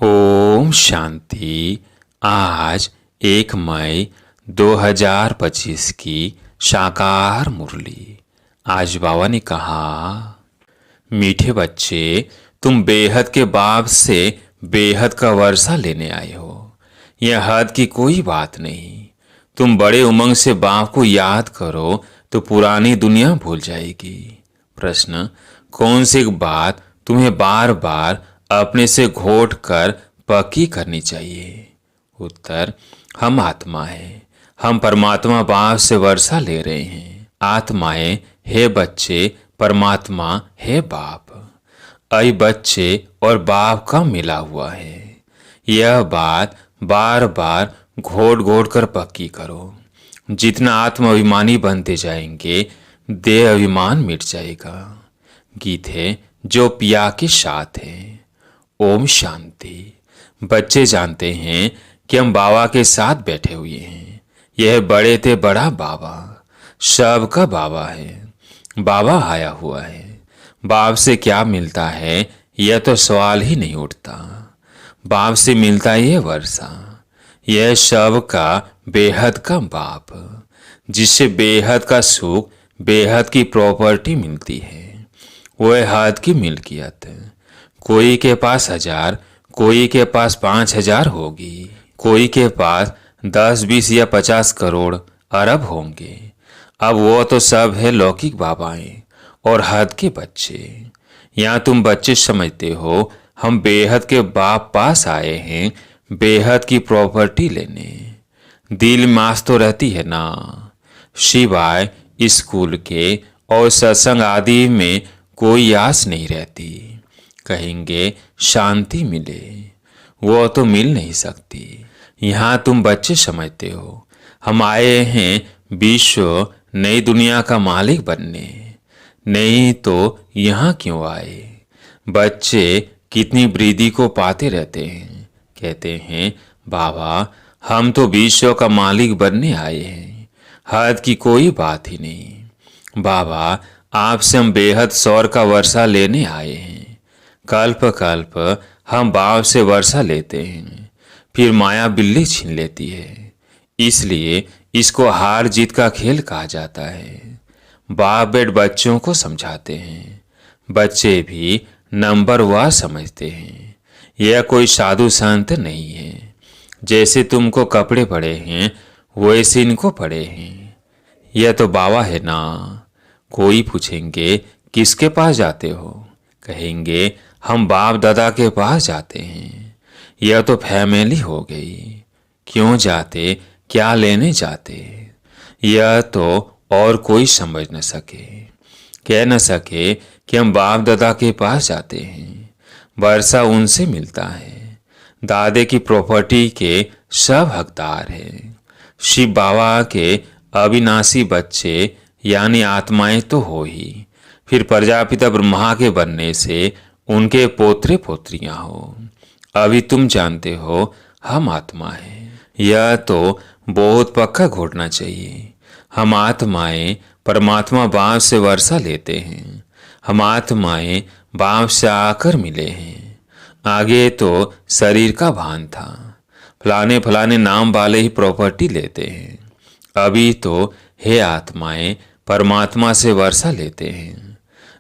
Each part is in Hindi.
ओम शांति। आज 1 मई 2025 की साकार मुरली। आज बाबा ने कहा, मीठे बच्चे, तुम बेहद के बाप से बेहद का वर्षा लेने आए हो। यह हद की कोई बात नहीं। तुम बड़े उमंग से बाप को याद करो तो पुरानी दुनिया भूल जाएगी। प्रश्न, कौन सी बात तुम्हें बार बार अपने से घोट कर पक्की करनी चाहिए? उत्तर, हम आत्मा है। हम परमात्मा बाप से वर्षा ले रहे हैं। आत्माएं हे बच्चे, परमात्मा हे बाप। अई बच्चे और बाप का मिला हुआ है। यह बात बार बार घोट घोट कर पक्की करो। जितना आत्म अभिमानी बनते जाएंगे, देह अभिमान मिट जाएगा। गीत है जो पिया के साथ है। ओम शांति। बच्चे जानते हैं कि हम बाबा के साथ बैठे हुए हैं। यह बड़े थे बड़ा बाबा, सबका बाबा है। बाबा आया हुआ है। बाप से क्या मिलता है, यह तो सवाल ही नहीं उठता। बाप से मिलता यह वर्षा। यह सब का बेहद का बाप, जिससे बेहद का सुख, बेहद की प्रॉपर्टी मिलती है। वह हद की मिल्कियत। कोई के पास 1000, कोई के पास 5000 होगी, कोई के पास 10, 20 या 50 करोड़ अरब होंगे। अब वो तो सब है लौकिक बाबाएं और हद के बच्चे। यहाँ तुम बच्चे समझते हो हम बेहद के बाप पास आए हैं बेहद की प्रॉपर्टी लेने। दिल में आस तो रहती है ना, सिवाय स्कूल के और सत्संग आदि में कोई आस नहीं रहती। कहेंगे शांति मिले, वो तो मिल नहीं सकती। यहाँ तुम बच्चे समझते हो हम आए हैं विश्व नई दुनिया का मालिक बनने, नहीं तो यहाँ क्यों आए? बच्चे कितनी वृद्धि को पाते रहते हैं। कहते हैं बाबा हम तो विश्व का मालिक बनने आए हैं, हद की कोई बात ही नहीं। बाबा आपसे हम बेहद सौर का वर्षा लेने आए हैं। कल्प कल्प हम बाप से वर्षा लेते हैं, फिर माया बिल्ली छीन लेती है। इसलिए इसको हार जीत का खेल कहा जाता है। बाप बेट बच्चों को समझाते हैं। बच्चे भी नंबर वार समझते हैं। यह कोई साधु संत नहीं है। जैसे तुमको कपड़े पड़े हैं वैसे इनको पड़े हैं। यह तो बाबा है ना। कोई पूछेंगे किसके पास जाते हो? कहेंगे हम बाप दादा के पास जाते हैं। यह तो फैमिली हो गई। क्यों जाते, क्या लेने जाते? यह तो और कोई समझ न सके, कह न सके कि हम बाप दादा के पास जाते हैं। वर्षा उनसे मिलता है। दादे की प्रॉपर्टी के सब हकदार हैं। शिव बाबा के अविनाशी बच्चे यानी आत्माएं तो हो ही, फिर प्रजापिता ब्रह्मा के बनने से उनके पोत्रे पोत्रियां हो। अभी तुम जानते हो हम आत्मा हैं। यह तो बहुत पक्का घोटना चाहिए। हम आत्माएं परमात्मा बाप से वर्षा लेते हैं। हम आत्माएं बाप से आकर मिले हैं। आगे तो शरीर का भान था, फलाने फलाने नाम वाले ही प्रॉपर्टी लेते हैं। अभी तो हे आत्माएं परमात्मा से वर्षा लेते हैं।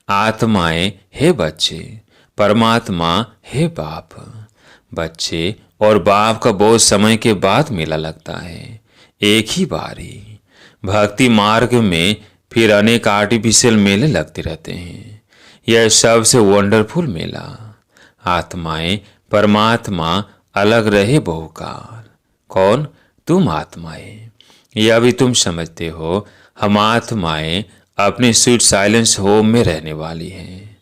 आत्माएं हे बच्चे, परमात्मा हे बाप। बच्चे और बाप का बहुत समय के बाद मेला लगता है, एक ही बारी। भक्ति मार्ग में फिर अनेक आर्टिफिशियल मेले लगते रहते हैं। यह सबसे वंडरफुल मेला। आत्माएं परमात्मा अलग रहे बहुकार। कौन? तुम आत्माएं। यह भी तुम समझते हो हम आत्माएं अपने स्वीट साइलेंस होम में रहने वाली हैं।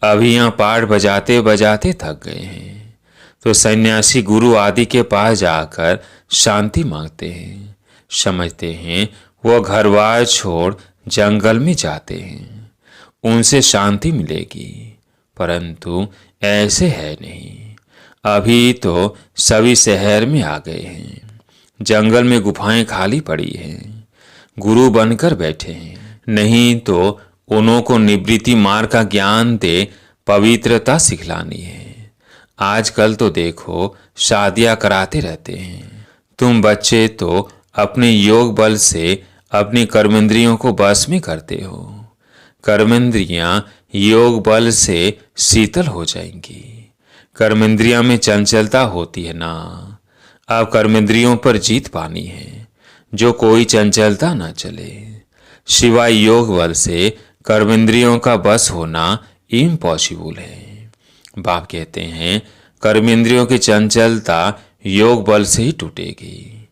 अभी यहाँ पाठ बजाते बजाते थक गए हैं तो सन्यासी गुरु आदि के पास जाकर शांति मांगते हैं। समझते हैं वो घर बार छोड़ जंगल में जाते हैं, उनसे शांति मिलेगी। परंतु ऐसे है नहीं। अभी तो सभी शहर में आ गए हैं। जंगल में गुफाएं खाली पड़ी हैं। गुरु बनकर बैठे हैं। नहीं तो उन्हों को निवृत्ति मार्ग का ज्ञान दे पवित्रता सिखलानी है। आजकल तो देखो शादियां कराते रहते हैं। तुम बच्चे तो अपने योग बल से अपनी कर्मेंद्रियों को बस में करते हो। कर्मेंद्रियां योग बल से शीतल हो जाएंगी। कर्मेंद्रियां में चंचलता होती है ना। अब कर्मेंद्रियों पर जीत पानी है, जो कोई चंचलता ना चले। सिवाय योग बल से कर्मेंद्रियों का बस होना इम्पॉसिबल है। बाप कहते हैं कर्मेंद्रियों की चंचलता योग बल से ही टूटेगी।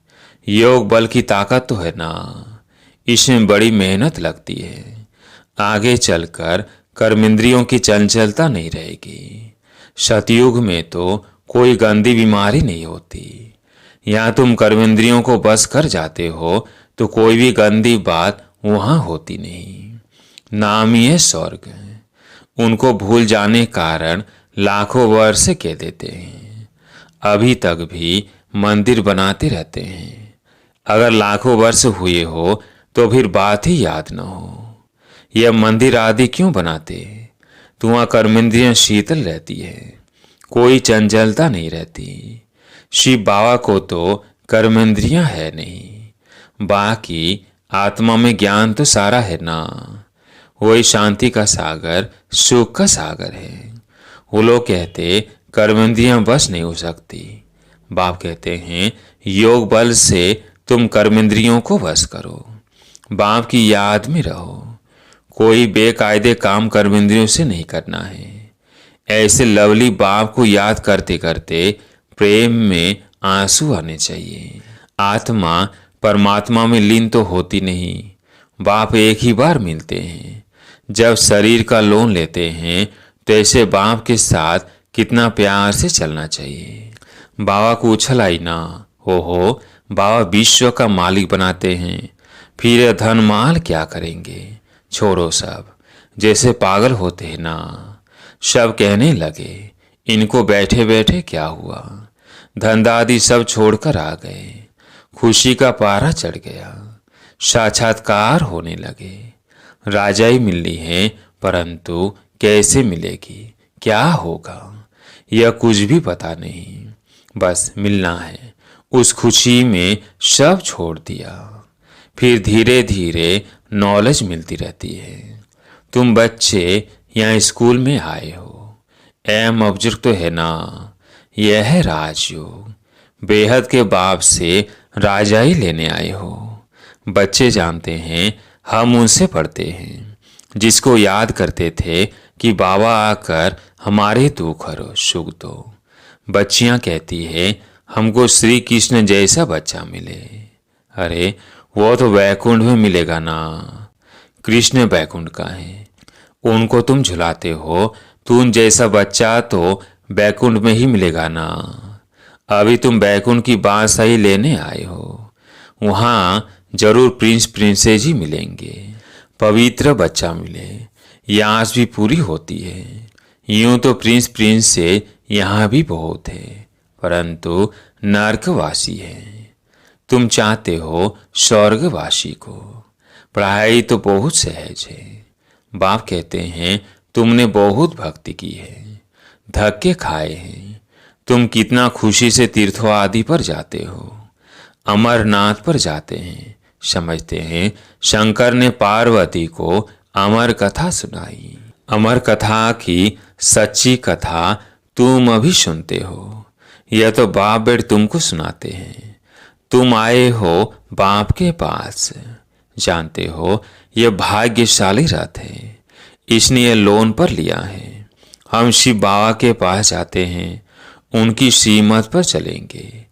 योग बल की ताकत तो है ना, इसमें बड़ी मेहनत लगती है। आगे चलकर कर्मेंद्रियों की चंचलता नहीं रहेगी। सतयुग में तो कोई गंदी बीमारी नहीं होती। यहाँ तुम कर्मेंद्रियों को बस कर जाते हो तो कोई भी गंदी बात वहां होती नहीं। नाम ही है स्वर्ग। उनको भूल जाने कारण लाखों वर्ष कह देते हैं। अभी तक भी मंदिर बनाते रहते हैं। अगर लाखों वर्ष हुए हो तो फिर बात ही याद न हो। यह मंदिर आदि क्यों बनाते? तुम्हारा कर्मेंद्रियां शीतल रहती है, कोई चंचलता नहीं रहती। शिव बाबा को तो कर्मेंद्रियां है नहीं, बाकी आत्मा में ज्ञान तो सारा है ना। वही शांति का सागर, सुख का सागर है। वो लोग कहते कर्मेंद्रियां बस नहीं हो सकती। बाप कहते हैं योग बल से तुम कर्मेंद्रियों को बस करो। बाप की याद में रहो। कोई बेकायदे काम कर्मेंद्रियों से नहीं करना है। ऐसे लवली बाप को याद करते करते प्रेम में आंसू आने चाहिए। आत्मा परमात्मा में लीन तो होती नहीं। बाप एक ही बार मिलते हैं। जब शरीर का लोन लेते हैं तो ऐसे बाप के साथ कितना प्यार से चलना चाहिए। बाबा को उछल आई ना हो बाबा विश्व का मालिक बनाते हैं, फिर धन माल क्या करेंगे। छोड़ो सब, जैसे पागल होते हैं ना। सब कहने लगे इनको बैठे बैठे क्या हुआ। धंधादि सब छोड़कर आ गए। खुशी का पारा चढ़ गया। साक्षात्कार होने लगे। राजाई मिलनी है, परंतु कैसे मिलेगी, क्या होगा, यह कुछ भी पता नहीं। बस मिलना है। उस खुशी में सब छोड़ दिया। फिर धीरे धीरे नॉलेज मिलती रहती है। तुम बच्चे यहाँ स्कूल में आए हो। एम ऑब्जेक्ट तो है ना, यह है राजयोग। बेहद के बाप से राजाई लेने आए हो। बच्चे जानते हैं हम उनसे पढ़ते हैं, जिसको याद करते थे कि बाबा आकर हमारे दुख हरो सुख दो। बच्चियां कहती है हमको श्री कृष्ण जैसा बच्चा मिले। अरे वो तो वैकुंठ में मिलेगा ना। कृष्ण वैकुंठ का है, उनको तुम झुलाते हो। तुम जैसा बच्चा तो वैकुंठ में ही मिलेगा ना। अभी तुम वैकुंठ की बादशाही लेने आए हो। वहां जरूर प्रिंस प्रिंसेस ही मिलेंगे। पवित्र बच्चा मिले, यह आस भी पूरी होती है। यूं तो प्रिंस प्रिंसेस यहाँ भी बहुत है, परंतु नरकवासी है। तुम चाहते हो स्वर्गवासी को। पढ़ाई तो बहुत सहज है। बाप कहते हैं तुमने बहुत भक्ति की है, धक्के खाए हैं। तुम कितना खुशी से तीर्थों आदि पर जाते हो। अमरनाथ पर जाते हैं। समझते हैं शंकर ने पार्वती को अमर कथा सुनाई। अमर कथा की सच्ची कथा तुम अभी सुनते हो। यह तो बाप बेट तुमको सुनाते हैं। तुम आए हो बाप के पास। जानते हो यह भाग्यशाली रथ है, इसने यह लोन पर लिया है। हम शिव बाबा के पास जाते हैं, उनकी श्रीमत पर चलेंगे।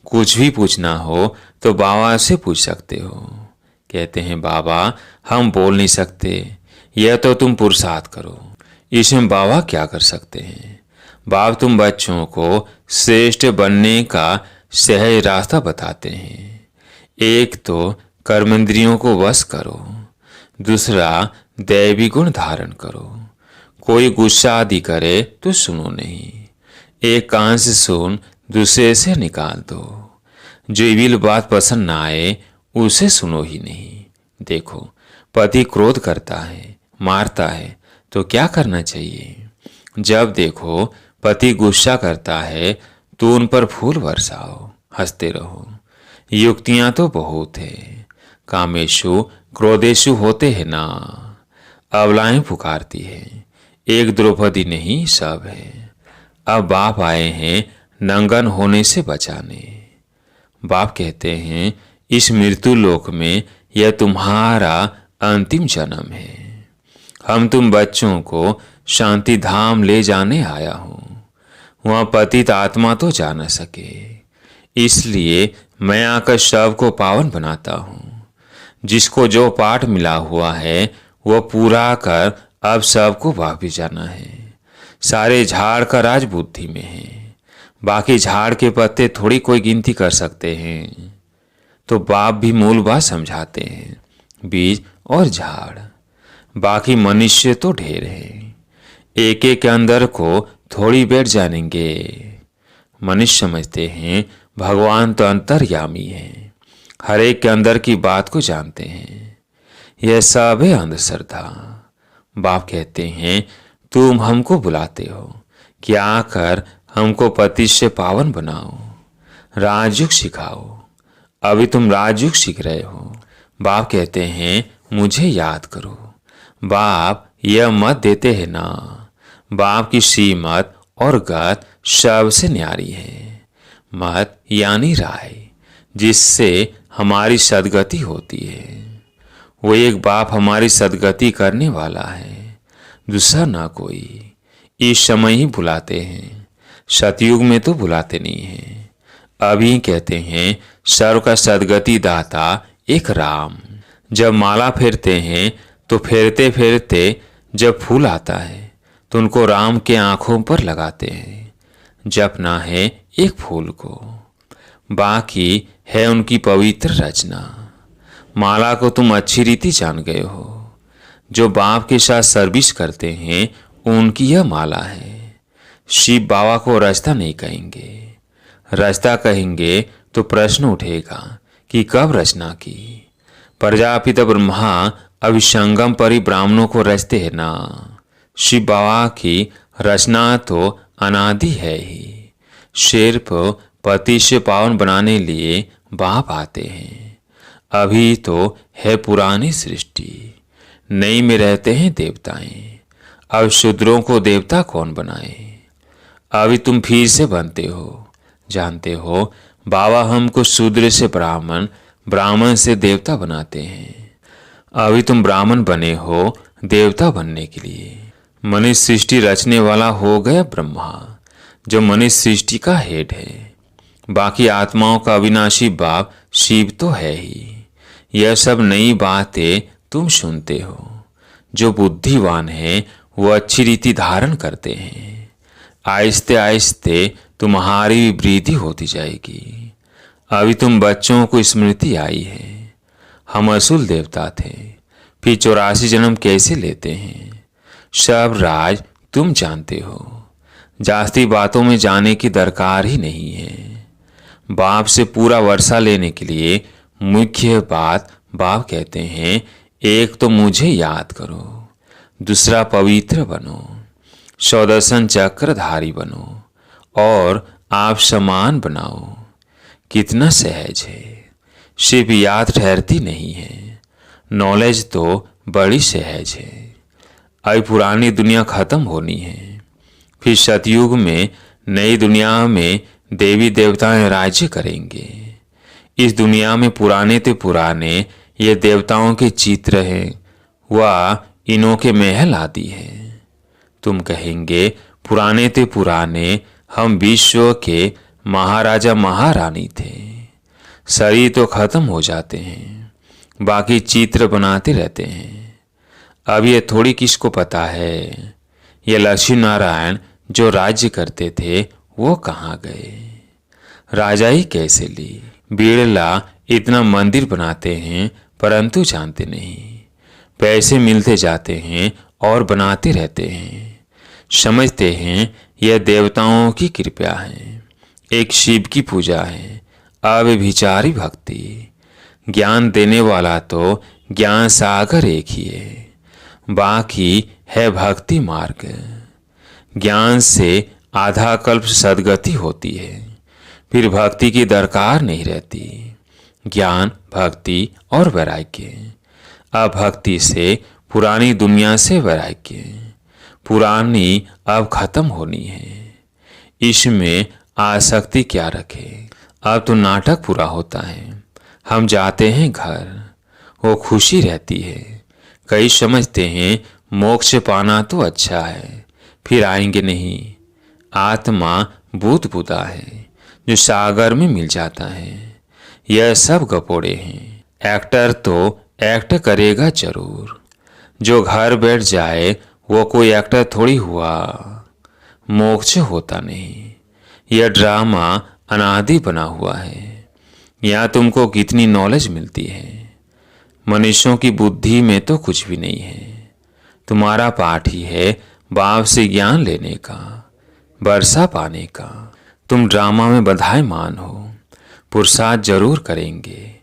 कुछ भी पूछना हो तो बाबा से पूछ सकते हो। कहते हैं बाबा हम बोल नहीं सकते, यह तो तुम पुरुषार्थ करो। इसमें बाबा क्या कर सकते हैं। बाप तुम बच्चों को श्रेष्ठ बनने का सहज रास्ता बताते हैं। एक तो कर्मेंद्रियों को वश करो, दूसरा दैवी गुण धारण करो। कोई गुस्सा आदि करे तो सुनो नहीं। एक कान से सुन, दूसरे से निकाल दो। जो इविल बात पसंद ना आए उसे सुनो ही नहीं। देखो पति क्रोध करता है, मारता है, तो क्या करना चाहिए। जब देखो पति गुस्सा करता है तो उन पर फूल बरसाओ, हंसते रहो। युक्तियां तो बहुत है, कामेशु क्रोधेशु होते हैं ना। अबलाएं पुकारती है, एक द्रौपदी नहीं सब है। अब बाप आए हैं नंगन होने से बचाने। बाप कहते हैं इस मृत्यु लोक में यह तुम्हारा अंतिम जन्म है। हम तुम बच्चों को शांति धाम ले जाने आया हूं। वहां पतित आत्मा तो जा न सके, इसलिए मैं आकर शव को पावन बनाता हूं। जिसको जो पाठ मिला हुआ है वह पूरा कर अब सबको वापिस जाना है। सारे झाड़ का राज बुद्धि में है, बाकी झाड़ के पत्ते थोड़ी कोई गिनती कर सकते हैं। तो बाप भी मूल बात समझाते हैं, बीज और झाड़। बाकी मनुष्य तो ढेर है, एक एक के अंदर को थोड़ी बैठ जानेंगे। मनुष्य समझते हैं भगवान तो अंतर्यामी है, हर एक के अंदर की बात को जानते हैं। यह सब है अंधश्रद्धा। बाप कहते हैं तुम हमको बुलाते हो कि आकर हमको पति से पावन बनाओ, राजयुग सिखाओ। अभी तुम राजयुग सीख रहे हो। बाप कहते हैं मुझे याद करो। बाप यह मत देते हैं ना। बाप की श्रीमत और गत सबसे न्यारी है। मत यानी राय, जिससे हमारी सदगति होती है। वो एक बाप हमारी सदगति करने वाला है, दूसरा ना कोई। इस समय ही बुलाते हैं, सतयुग में तो बुलाते नहीं हैं। अभी कहते हैं सर्व का सदगति दाता एक राम। जब माला फेरते हैं तो फेरते फेरते जब फूल आता है तो उनको राम के आंखों पर लगाते हैं। जपना है एक फूल को, बाकी है उनकी पवित्र रचना। माला को तुम अच्छी रीति जान गए हो। जो बाप के साथ सर्विस करते हैं उनकी यह माला है। शिव बाबा को रास्ता नहीं कहेंगे। रास्ता कहेंगे तो प्रश्न उठेगा कि कब रचना की। प्रजापिता ब्रह्मा अभिसंगम परि ब्राह्मणों को रचते हैं ना। शिव बाबा की रचना तो अनादि है ही। सिर्फ पति से पावन बनाने लिए बाप आते हैं। अभी तो है पुरानी सृष्टि, नई में रहते हैं देवताएं। अब शूद्रों को देवता कौन बनाए। अभी तुम फिर से बनते हो। जानते हो बाबा हमको शूद्र से ब्राह्मण, ब्राह्मण से देवता बनाते हैं। अभी तुम ब्राह्मण बने हो देवता बनने के लिए। मनुष्य सृष्टि रचने वाला हो गया ब्रह्मा, जो मनुष्य सृष्टि का हेड है। बाकी आत्माओं का अविनाशी बाप शिव तो है ही। यह सब नई बातें तुम सुनते हो। जो बुद्धिवान है वो अच्छी रीति धारण करते हैं। आहिस्ते आहिस्ते तुम्हारी वृद्धि होती जाएगी। अभी तुम बच्चों को स्मृति आई है। हम असुर देवता थे, फिर 84 जन्म कैसे लेते हैं। सब राज तुम जानते हो। जास्ती बातों में जाने की दरकार ही नहीं है। बाप से पूरा वर्षा लेने के लिए मुख्य बात बाप कहते हैं, एक तो मुझे याद करो, दूसरा पवित्र बनो, सौदर्शन चक्रधारी बनो और आप समान बनाओ। कितना सहज है, सिर्फ याद ठहरती नहीं है। नॉलेज तो बड़ी सहज है। अभी पुरानी दुनिया खत्म होनी है, फिर सतयुग में नई दुनिया में देवी देवताएं राज्य करेंगे। इस दुनिया में पुराने ते पुराने ये देवताओं के चित्र हैं, वह इनों के महल आदि है। तुम कहेंगे पुराने ते पुराने हम विश्व के महाराजा महारानी थे। शरीर तो खत्म हो जाते हैं, बाकी चित्र बनाते रहते हैं। अब ये थोड़ी किसको पता है, ये लक्ष्मी नारायण जो राज्य करते थे वो कहाँ गए। राजा ही कैसे ली। बिरला इतना मंदिर बनाते हैं परंतु जानते नहीं। पैसे मिलते जाते हैं और बनाते रहते हैं। समझते हैं यह देवताओं की कृपा है, एक शिव की पूजा है। अव्यभिचारी भक्ति, ज्ञान देने वाला तो ज्ञान सागर एक ही है, बाकी है भक्ति मार्ग। ज्ञान से आधा कल्प सद्गति होती है, फिर भक्ति की दरकार नहीं रहती। ज्ञान, भक्ति और वैराग्य। अब भक्ति से पुरानी दुनिया से वैराग्य। पुरानी अब खत्म होनी है, इसमें आसक्ति क्या रखे। अब तो नाटक पूरा होता है, हम जाते हैं घर, वो खुशी रहती है। कई समझते हैं मोक्ष पाना तो अच्छा है, फिर आएंगे नहीं। आत्मा बुद्ध बुदा है जो सागर में मिल जाता है। यह सब गपोड़े हैं। एक्टर तो एक्ट करेगा जरूर, जो घर बैठ जाए वो कोई एक्टर थोड़ी हुआ। मोक्ष होता नहीं, यह ड्रामा अनादि बना हुआ है। यहाँ तुमको कितनी नॉलेज मिलती है, मनुष्यों की बुद्धि में तो कुछ भी नहीं है। तुम्हारा पाठ ही है बाप से ज्ञान लेने का, वर्षा पाने का। तुम ड्रामा में बधाईमान हो, पुरुषार्थ जरूर करेंगे।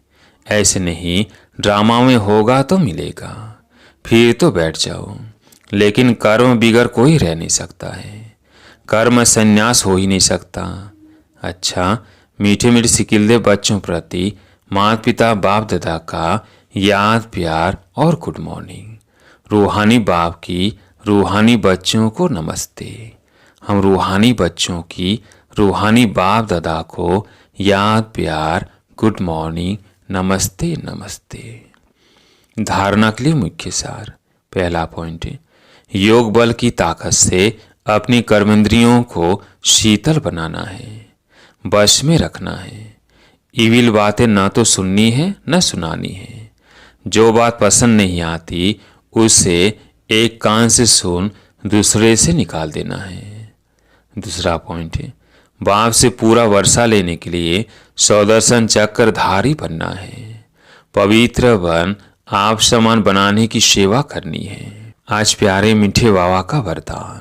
ऐसे नहीं ड्रामा में होगा तो मिलेगा, फिर तो बैठ जाओ। लेकिन कर्म बिगर कोई रह नहीं सकता है, कर्म संन्यास हो ही नहीं सकता। अच्छा, मीठे मीठे सिकिल्दे बच्चों प्रति माता पिता बाप दादा का याद प्यार और गुड मॉर्निंग। रूहानी बाप की रूहानी बच्चों को नमस्ते। हम रूहानी बच्चों की रूहानी बाप दादा को याद प्यार गुड मॉर्निंग नमस्ते नमस्ते। धारणा के लिए मुख्य सार। पहला पॉइंट, योग बल की ताकत से अपनी कर्मेंद्रियों को शीतल बनाना है, बस में रखना है। इविल बातें न तो सुननी है न सुनानी है। जो बात पसंद नहीं आती उसे एक कान से सुन दूसरे से निकाल देना है। दूसरा पॉइंट है, बाप से पूरा वर्षा लेने के लिए सौदर्शन चक्रधारी बनना है। पवित्र बन आप समान बनाने की सेवा करनी है। आज प्यारे मीठे बाबा का वरदान।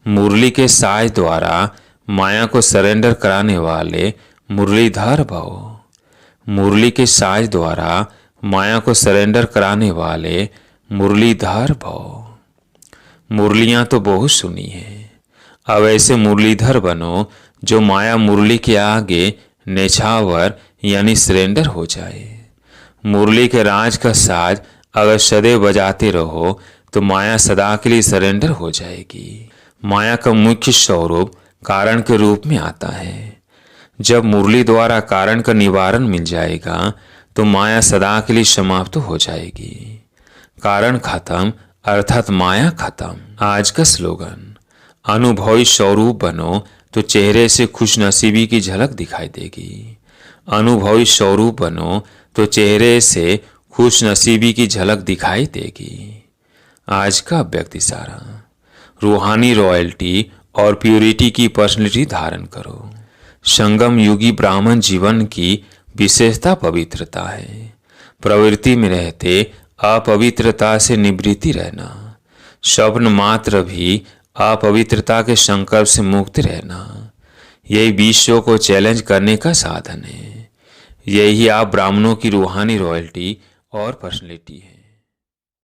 मुरली के साज द्वारा माया को सरेंडर कराने वाले मुरलीधर भव। मुरली के साज द्वारा माया को सरेंडर कराने वाले मुरलीधर भव। मुरलियां तो बहुत सुनी है, अब ऐसे मुरलीधर बनो जो माया मुरली के आगे नेछावर यानी सरेंडर हो जाए। मुरली के राज का साज अगर सदैव बजाते रहो तो माया सदा के लिए सरेंडर हो जाएगी। माया का मुख्य स्वरूप कारण के रूप में आता है। जब मुरली द्वारा कारण का निवारण मिल जाएगा तो माया सदा के लिए समाप्त हो जाएगी। कारण खत्म अर्थात माया खत्म। आज का स्लोगन, अनुभवी स्वरूप बनो तो चेहरे से खुश नसीबी की झलक दिखाई देगी। अनुभवी स्वरूप बनो तो चेहरे से खुश नसीबी की झलक दिखाई देगी। आज का व्यक्ति सारा, रूहानी रॉयल्टी और प्यूरिटी की पर्सनैलिटी धारण करो। संगम युगी ब्राह्मण जीवन की विशेषता पवित्रता है। प्रवृत्ति में रहते अपवित्रता से निवृत्ति रहना, स्वप्न मात्र भी अपवित्रता के संकल्प से मुक्त रहना, यही विश्व को चैलेंज करने का साधन है। यही आप ब्राह्मणों की रूहानी रॉयल्टी और पर्सनैलिटी है।